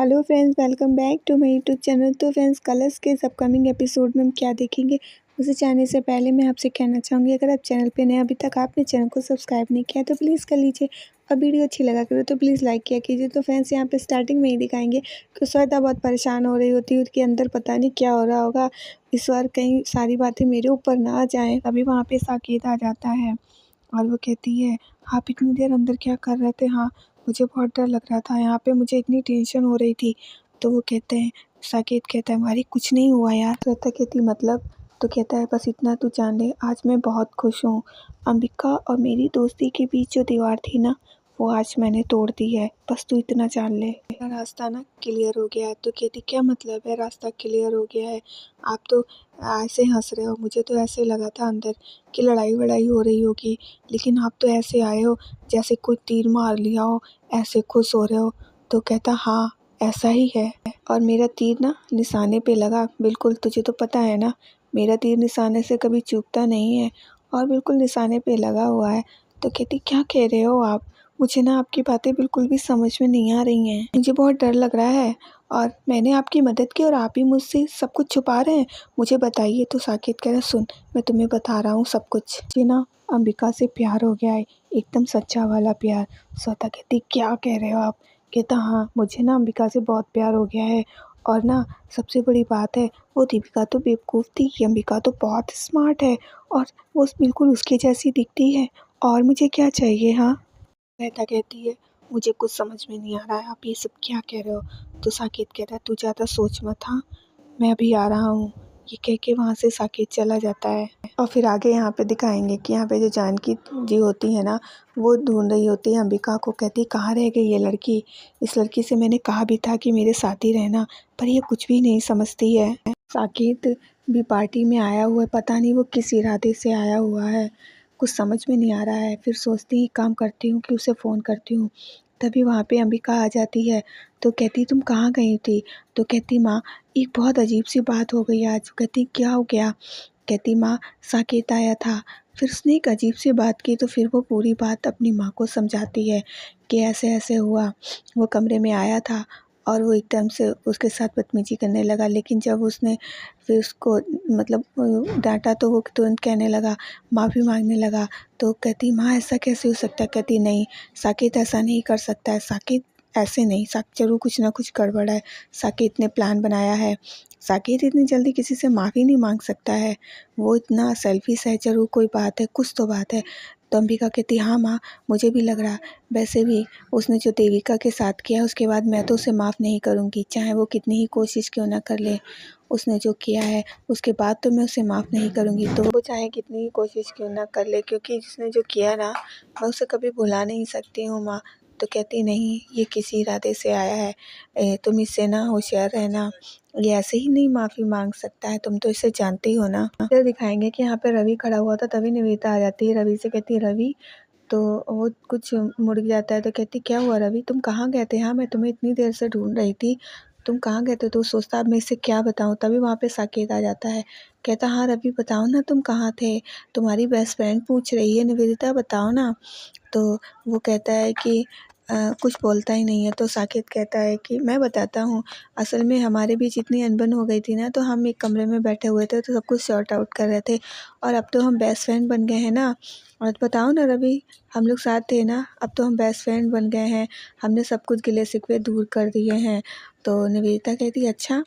Hello friends, welcome back to my YouTube channel. तो friends, Colors के इस upcoming episode में हम क्या देखेंगे उसे जानने से पहले मैं आपसे कहना चाहूँगी, अगर आप चैनल पे नए अभी तक आपने चैनल को सब्सक्राइब नहीं किया तो प्लीज़ कर लीजिए और वीडियो अच्छी लगा करो तो प्लीज़ लाइक किया कीजिए। तो फ्रेंड्स, यहाँ पे स्टार्टिंग में ही दिखाएंगे कि श्वेता बहुत परेशान हो रही होती है, उसके अंदर पता नहीं क्या हो रहा होगा, इस बार कहीं सारी बातें मेरे ऊपर ना आ जाएँ। अभी वहाँ पे साकेत आ जाता है और वो कहती है, आप इतनी देर अंदर क्या कर रहे थे? हाँ, मुझे बहुत डर लग रहा था, यहाँ पे मुझे इतनी टेंशन हो रही थी। तो वो कहते हैं, साकेत कहता है, हमारी कुछ नहीं हुआ यार। श्वेता कहती मतलब? तो कहता है, बस इतना तू जान ले, आज मैं बहुत खुश हूँ। अंबिका और मेरी दोस्ती के बीच जो दीवार थी ना, वो आज मैंने तोड़ दी है, बस तू इतना जान ले। मेरा रास्ता ना क्लियर हो गया है। तो कहती, क्या मतलब है रास्ता क्लियर हो गया है? आप तो ऐसे हंस रहे हो, मुझे तो ऐसे लगा था अंदर कि लड़ाई वड़ाई हो रही होगी, लेकिन आप तो ऐसे आए हो जैसे कोई तीर मार लिया हो, ऐसे खुश हो रहे हो। तो कहता, हाँ ऐसा ही है, और मेरा तीर ना निशाने पे लगा बिल्कुल, तुझे तो पता है ना, मेरा तीर निशाने से कभी चूकता नहीं है और बिल्कुल निशाने पे लगा हुआ है। तो कहती, क्या कह रहे हो आप? मुझे ना आपकी बातें बिल्कुल भी समझ में नहीं आ रही हैं, मुझे बहुत डर लग रहा है और मैंने आपकी मदद की और आप ही मुझसे सब कुछ छुपा रहे हैं, मुझे बताइए। तो साकेत कह रहा, सुन मैं तुम्हें बता रहा हूँ सब कुछ। जी ना, अंबिका से प्यार हो गया है, एकदम सच्चा वाला प्यार। श्वेता कहती, क्या कह रहे हो आप? कहता, हाँ मुझे ना अंबिका से बहुत प्यार हो गया है, और ना सबसे बड़ी बात है, वो दीपिका तो बेवकूफ़ थी, ये अंबिका तो बहुत स्मार्ट है और वो बिल्कुल उसके जैसी दिखती है, और मुझे क्या चाहिए? हाँ, श्वेता कहती है, मुझे कुछ समझ में नहीं आ रहा है, आप ये सब क्या कह रहे हो? तो साकेत कहता है, तू ज़्यादा सोच मत, हाँ मैं अभी आ रहा हूँ। ये कह के वहाँ से साकेत चला जाता है। और फिर आगे यहाँ पे दिखाएंगे कि यहाँ पे जो जानकी जी होती है ना, वो ढूंढ रही होती है अंबिका को, कहती कहाँ रह गई ये लड़की? इस लड़की से मैंने कहा भी था कि मेरे साथ ही रहना, पर ये कुछ भी नहीं समझती है। साकेत भी पार्टी में आया हुआ है, पता नहीं वो किस इरादे से आया हुआ है, कुछ समझ में नहीं आ रहा है। फिर सोचती ही काम करती हूँ कि उसे फ़ोन करती हूँ। तभी वहाँ पे अंबिका आ जाती है। तो कहती, तुम कहाँ गई थी? तो कहती, माँ एक बहुत अजीब सी बात हो गई आज। कहती, क्या हो गया? कहती, माँ साकेत आया था, फिर उसने एक अजीब सी बात की। तो फिर वो पूरी बात अपनी माँ को समझाती है कि ऐसे ऐसे हुआ, वो कमरे में आया था और वो एकदम से उसके साथ बदतमीजी करने लगा, लेकिन जब उसने फिर उसको मतलब डांटा तो वो तुरंत कहने लगा, माफ़ी मांगने लगा। तो कहती, माँ ऐसा कैसे हो सकता है? कहती, नहीं साकेत ऐसा नहीं कर सकता है, साकेत ऐसे नहीं, ज़रूर कुछ ना कुछ गड़बड़ है, साकेत ने प्लान बनाया है, साकेत इतनी जल्दी किसी से माफ़ी नहीं मांग सकता है, वो इतना सेल्फिश है, ज़रूर कोई बात है, कुछ तो बात है। तो अंबिका कहती, हाँ माँ मुझे भी लग रहा, वैसे भी उसने जो देविका के साथ किया उसके बाद मैं तो उसे माफ़ नहीं करूँगी, चाहे वो कितनी ही कोशिश क्यों ना कर ले, उसने जो किया है उसके बाद तो मैं उसे माफ़ नहीं करूँगी। तो वो चाहे कितनी ही कोशिश क्यों ना कर ले, क्योंकि जिसने जो किया ना, मैं उसे कभी भुला नहीं सकती हूँ माँ। तो कहती, नहीं ये किसी इरादे से आया है, तुम इससे ना होशियार रहना, ये ऐसे ही नहीं माफ़ी मांग सकता है, तुम तो इसे जानती हो ना। फिर दिखाएंगे कि यहाँ पे रवि खड़ा हुआ था, तभी निवेदिता आ जाती है, रवि से कहती है, रवि, तो वो कुछ मुड़ जाता है। तो कहती, क्या हुआ रवि, तुम कहाँ गए थे? हाँ मैं तुम्हें इतनी देर से ढूंढ रही थी, तुम कहाँ गए थे? तो सोचता अब मैं इसे क्या बताऊँ। तभी वहाँ पे साकेत आ जाता है, कहता, हाँ रवि बताओ ना तुम कहाँ थे, तुम्हारी बेस्ट फ्रेंड पूछ रही है निवेदिता, बताओ ना। तो वो कहता है कि कुछ बोलता ही नहीं है। तो साकेत कहता है कि मैं बताता हूँ, असल में हमारे बीच इतनी अनबन हो गई थी ना, तो हम एक कमरे में बैठे हुए थे तो सब कुछ सॉर्ट आउट कर रहे थे, और अब तो हम बेस्ट फ्रेंड बन गए हैं ना। और बताओ ना रवि, हम लोग साथ थे ना, अब तो हम बेस्ट फ्रेंड बन गए हैं, हमने सब कुछ गिले शिकवे दूर कर दिए हैं। तो निवेदिता कहती, अच्छा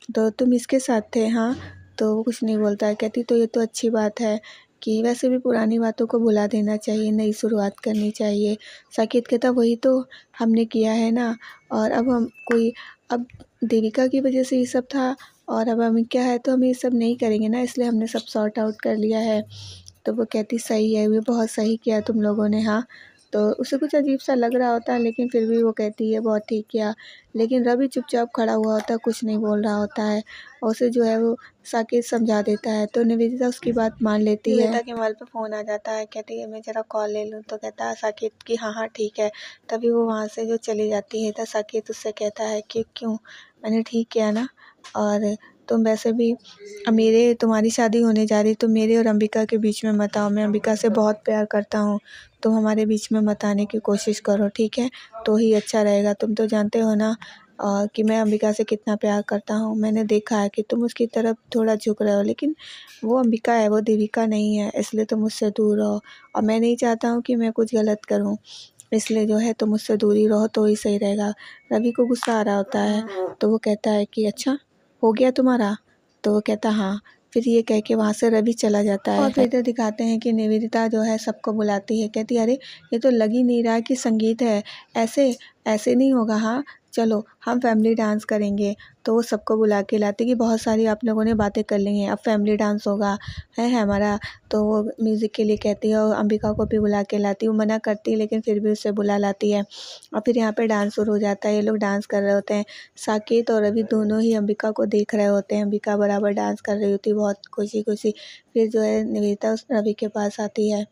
तो तुम इसके साथ थे? हाँ। तो वो कुछ नहीं बोलता है, कहती, तो ये तो अच्छी बात है कि वैसे भी पुरानी बातों को भुला देना चाहिए, नई शुरुआत करनी चाहिए। साकेत कहता, वही तो हमने किया है ना, और अब हम कोई, अब देविका की वजह से ये सब था, और अब हमें क्या है, तो हम ये सब नहीं करेंगे ना, इसलिए हमने सब सॉर्ट आउट कर लिया है। तो वो कहती, सही है, ये बहुत सही किया तुम लोगों ने। हाँ, तो उसे कुछ अजीब सा लग रहा होता है, लेकिन फिर भी वो कहती है बहुत ठीक किया। लेकिन रवि चुपचाप खड़ा हुआ होता है, कुछ नहीं बोल रहा होता है, और उसे जो है वो साकेत समझा देता है। तो निवेदिता उसकी बात मान लेती है। निवेदिता के मोबाइल पे फ़ोन आ जाता है, कहती है मैं ज़रा कॉल ले लूँ। तो कहता है साकेत कि हाँ हाँ ठीक है। तभी वो वहाँ से जो चली जाती है, तो साकेत उससे कहता है कि क्यों, मैंने ठीक किया ना, और तुम वैसे भी अब तुम्हारी शादी होने जा रही, तो मेरे और अंबिका के बीच में मत आओ, मैं अंबिका से बहुत प्यार करता हूँ, तुम हमारे बीच में मत आने की कोशिश करो, ठीक है? तो ही अच्छा रहेगा, तुम तो जानते हो ना कि मैं अंबिका से कितना प्यार करता हूँ। मैंने देखा है कि तुम उसकी तरफ थोड़ा झुक रहे हो, लेकिन वो अंबिका है, वो देविका नहीं है, इसलिए तुम मुझसे दूर रहो। और मैं नहीं चाहता हूँ कि मैं कुछ गलत करूँ, इसलिए जो है तुम मुझसे दूर ही रहो तो ही सही रहेगा। रवि को गुस्सा आ रहा होता है, तो वो कहता है कि अच्छा हो गया तुम्हारा? तो वो कहता हाँ। फिर ये कह के वहाँ से रवि चला जाता है। और फिर तो दिखाते हैं कि निवेदिता जो है सबको बुलाती है, कहती है अरे ये तो लग ही नहीं रहा कि संगीत है, ऐसे ऐसे नहीं होगा, हाँ चलो हम फैमिली डांस करेंगे। तो वो सबको बुला के लाती कि बहुत सारी आप लोगों ने बातें कर ली हैं, अब फैमिली डांस होगा है हमारा। तो वो म्यूज़िक के लिए कहती है और अंबिका को भी बुला के लाती है। वो मना करती है लेकिन फिर भी उसे बुला लाती है और फिर यहाँ पे डांस शुरू हो जाता है। ये लोग डांस कर रहे होते हैं, साकेत और रवि दोनों ही अंबिका को देख रहे होते हैं। अंबिका बराबर डांस कर रही होती है, बहुत खुशी खुशी। फिर जो है निवेदिता उस रवि के पास आती है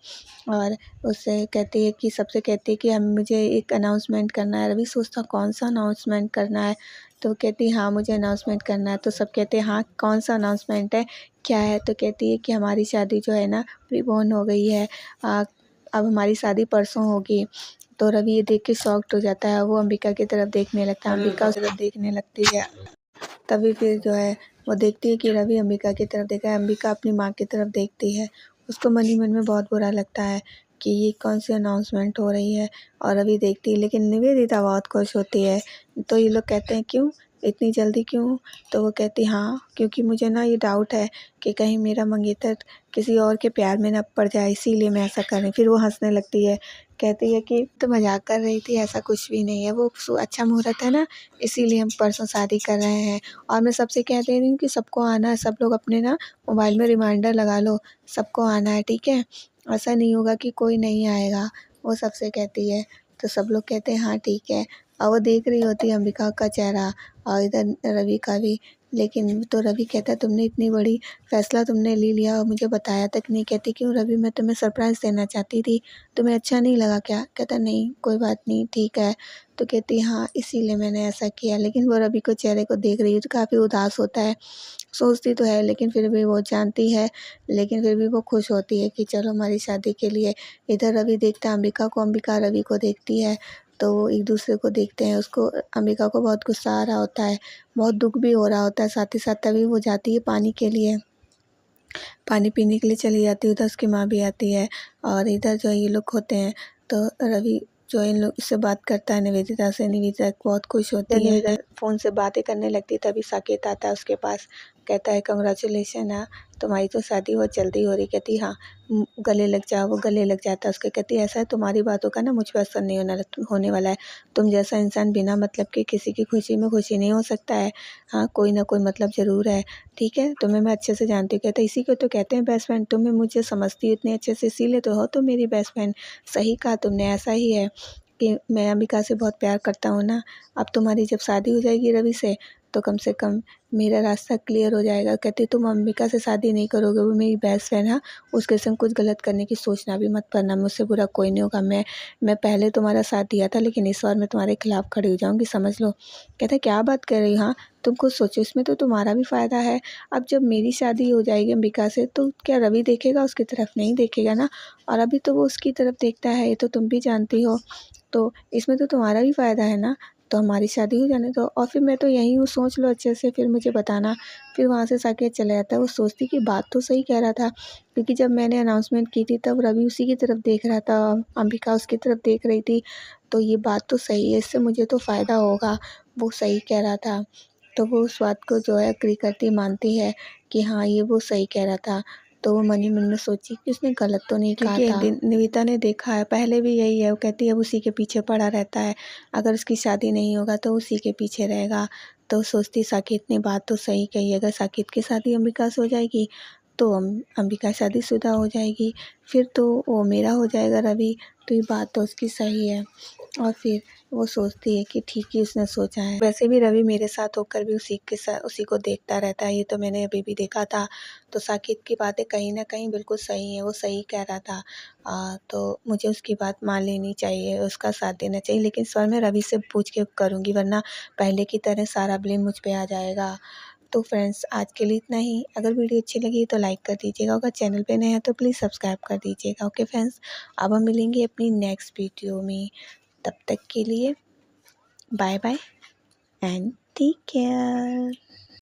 और उससे कहती है कि सबसे कहती है कि हम मुझे एक अनाउंसमेंट करना है। रवि सोचता कौन सा अनाउंसमेंट करना है, तो कहती हाँ मुझे अनाउंसमेंट करना है। तो सब कहते हैं हाँ कौन सा अनाउंसमेंट है, क्या है? तो कहती है कि हमारी शादी जो है ना प्रीपोन हो गई है, अब हमारी शादी परसों होगी। तो रवि ये देख के शॉक्ड हो जाता है, वो अंबिका की तरफ देखने लगता है, अंबिका उस तरफ देखने लगती है। तभी फिर जो है वो देखती है कि रवि अंबिका की तरफ देख रहा है, अंबिका अपनी माँ की तरफ देखती है। उसको मन ही मन में बहुत बुरा लगता है कि ये कौन सी अनाउंसमेंट हो रही है। और रवि देखती है लेकिन निवेदिता बहुत खुश होती है। तो ये लोग कहते हैं क्यों इतनी जल्दी क्यों? तो वो कहती हाँ क्योंकि मुझे ना ये डाउट है कि कहीं मेरा मंगेतर किसी और के प्यार में ना पड़ जाए, इसीलिए मैं ऐसा कर रही। फिर वो हंसने लगती है, कहती है कि तो मजाक कर रही थी, ऐसा कुछ भी नहीं है, वो अच्छा मुहूर्त है ना, इसीलिए हम परसों शादी कर रहे हैं। और मैं सबसे कह दे रही हूँ कि सबको आना है, सब लोग अपने ना मोबाइल में रिमाइंडर लगा लो, सबको आना है, ठीक है? ऐसा नहीं होगा कि कोई नहीं आएगा, वो सबसे कहती है। तो सब लोग कहते हैं हाँ ठीक है। और वो देख रही होती है अंबिका का चेहरा और इधर रवि का भी। लेकिन तो रवि कहता है तुमने इतनी बड़ी फैसला तुमने ले लिया और मुझे बताया तक नहीं। कहती क्यों रवि, मैं तुम्हें सरप्राइज़ देना चाहती थी, तुम्हें अच्छा नहीं लगा क्या? कहता नहीं कोई बात नहीं, ठीक है। तो कहती हाँ इसीलिए मैंने ऐसा किया। लेकिन वो रवि को चेहरे को देख रही है तो काफ़ी उदास होता है, सोचती तो है लेकिन फिर भी वो जानती है, लेकिन फिर भी वो खुश होती है कि चलो हमारी शादी के लिए। इधर रवि देखता है अंबिका को, अंबिका रवि को देखती है, तो वो एक दूसरे को देखते हैं। उसको अंबिका को बहुत गुस्सा आ रहा होता है, बहुत दुख भी हो रहा होता है साथ ही साथ। तभी वो जाती है पानी के लिए, पानी पीने के लिए चली जाती है। उधर उसकी माँ भी आती है और इधर जो ये लोग होते हैं। तो रवि जो इन लोग से बात करता है निवेदिता से, निवेदिता बहुत खुश होती है। निवेदिता फ़ोन से बातें करने लगती है, तभी साकेत आता है उसके पास, कहता है कंग्रेचुलेसन हाँ, तुम्हारी तो शादी बहुत जल्दी हो रही। कहती हाँ गले लग जाओ, वो गले लग जाता है उसके। कहती ऐसा है तुम्हारी बातों का ना मुझ पर असर नहीं होने वाला है। तुम जैसा इंसान बिना मतलब के किसी की खुशी में खुशी नहीं हो सकता है। हाँ कोई ना कोई मतलब ज़रूर है, ठीक है? तुम्हें मैं अच्छे से जानती हूँ। कहता इसी को तो कहते हैं बेस्ट फ्रेंड, तुम्हें मुझे समझती हो इतने अच्छे से, इसीलिए तो हो तुम मेरी बेस्ट फ्रेंड। सही कहा तुमने, ऐसा ही है कि मैं अंबिका से बहुत प्यार करता हूँ ना। अब तुम्हारी जब शादी हो जाएगी रवि से तो कम से कम मेरा रास्ता क्लियर हो जाएगा। कहती तुम अंबिका से शादी नहीं करोगे, वो मेरी बेस्ट फ्रेंड है, उसके संग कुछ गलत करने की सोचना भी मत करना, मुझसे बुरा कोई नहीं होगा। मैं पहले तुम्हारा साथ दिया था लेकिन इस बार मैं तुम्हारे खिलाफ खड़ी हो जाऊँगी, समझ लो। कहता क्या बात कर रही हो? हाँ तुम खुद सोचो, इसमें तो तुम्हारा भी फ़ायदा है। अब जब मेरी शादी हो जाएगी अंबिका से तो क्या रवि देखेगा उसकी तरफ? नहीं देखेगा ना। और अभी तो वो उसकी तरफ देखता है, ये तो तुम भी जानती हो। तो इसमें तो तुम्हारा भी फ़ायदा है ना, तो हमारी शादी हो जाने दो। और फिर मैं तो यहीं हूँ, सोच लो अच्छे से फिर मुझे बताना। फिर वहाँ से साकेत चला जाता है। वो सोचती कि बात तो सही कह रहा था, क्योंकि जब मैंने अनाउंसमेंट की थी तब रवि उसी की तरफ देख रहा था, अंबिका उसकी तरफ देख रही थी। तो ये बात तो सही है, इससे मुझे तो फ़ायदा होगा, वो सही कह रहा था। तो वो उस बात को जो है एग्री करती, मानती है कि हाँ ये वो सही कह रहा था। तो वो मन ही मन में सोची कि उसने गलत तो नहीं कहा था। क्योंकि एक दिन निविता ने देखा है, पहले भी यही है, वो कहती है अब उसी के पीछे पड़ा रहता है, अगर उसकी शादी नहीं होगा तो उसी के पीछे रहेगा। तो सोचती साकेत ने बात तो सही कही, अगर साकेत की शादी अंबिका से हो जाएगी तो अंबिका शादीशुदा हो जाएगी, फिर तो वो मेरा हो जाएगा रवि। तो ये बात तो उसकी सही है। और फिर वो सोचती है कि ठीक ही उसने सोचा है, वैसे भी रवि मेरे साथ होकर भी उसी को देखता रहता है, ये तो मैंने अभी भी देखा था। तो साकेत की बातें कहीं ना कहीं बिल्कुल सही है, वो सही कह रहा था। तो मुझे उसकी बात मान लेनी चाहिए, उसका साथ देना चाहिए, लेकिन इस बार मैं रवि से पूछ के करूँगी, वरना पहले की तरह सारा ब्लेम मुझ पे आ जाएगा। तो फ्रेंड्स आज के लिए इतना ही। अगर वीडियो अच्छी लगी तो लाइक कर दीजिएगा, अगर चैनल पे नए हैं तो प्लीज़ सब्सक्राइब कर दीजिएगा। ओके फ्रेंड्स, अब हम मिलेंगे अपनी नेक्स्ट वीडियो में, तब तक के लिए bye bye and take care.